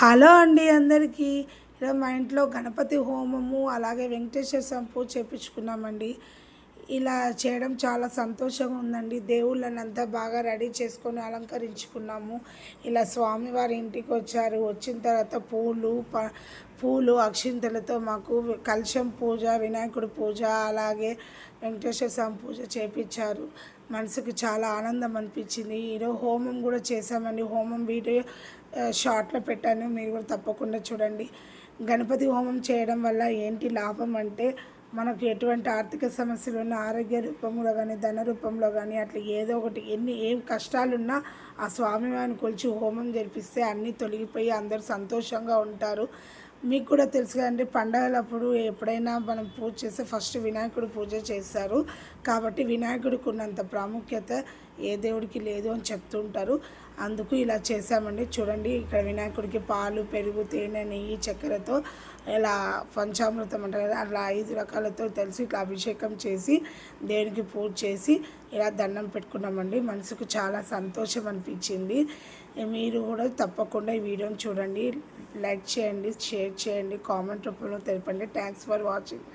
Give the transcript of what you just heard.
Hello అండి అందరికీ. ఇలా మా ఇంట్లో గణపతి హోమము అలాగే వెంకటేశ్వర స్వామి పూజ చేయించుకున్నామండి. ఇలా చేయడం చాలా సంతోషంగా ఉందండి. దేవుళ్ళని అంతా బాగా రెడీ చేసుకొని అలంకరించుకున్నాము. ఇలా స్వామివారి ఇంటికి వచ్చారు. వచ్చిన తర్వాత పూలు అక్షింతలతో మాకు కలశం పూజ, వినాయకుడి పూజ అలాగే వెంకటేశ్వర స్వామి పూజ చేయించారు. మనసుకు చాలా ఆనందం అనిపించింది. ఈరోజు హోమం కూడా చేశామండి. హోమం వీడియో షార్ట్లో పెట్టాను, మీరు కూడా తప్పకుండా చూడండి. గణపతి హోమం చేయడం వల్ల ఏంటి లాభం అంటే, మనకు ఎటువంటి ఆర్థిక సమస్యలు ఉన్నా, ఆరోగ్య రూపంలో కానీ ధన రూపంలో కానీ అట్లా ఏదో ఒకటి ఏం కష్టాలున్నా ఆ స్వామివారిని కొలిచి హోమం జరిపిస్తే అన్నీ తొలగిపోయి అందరూ సంతోషంగా ఉంటారు. మీకు కూడా తెలుసు కదండి, పండగలప్పుడు ఎప్పుడైనా మనం పూజ చేస్తే ఫస్ట్ వినాయకుడు పూజ చేస్తారు. కాబట్టి వినాయకుడికి ఉన్నంత ప్రాముఖ్యత ఏ దేవుడికి లేదు అని చెప్తుంటారు. అందుకు ఇలా చేసామండి. చూడండి, ఇక్కడ వినాయకుడికి పాలు, పెరుగు, తేనె, నెయ్యి, చక్కెరతో ఇలా పంచామృతం అంటారు కదా, అలా 5 రకాలతో తెలిసి ఇట్లా అభిషేకం చేసి దేవునికి పూజ చేసి ఇలా దండం పెట్టుకున్నామండి. మనసుకు చాలా సంతోషం అనిపించింది. మీరు కూడా తప్పకుండా ఈ వీడియోని చూడండి, లైక్ చేయండి, షేర్ చేయండి, కామెంట్ రూపంలో తెలపండి. Thanks for watching.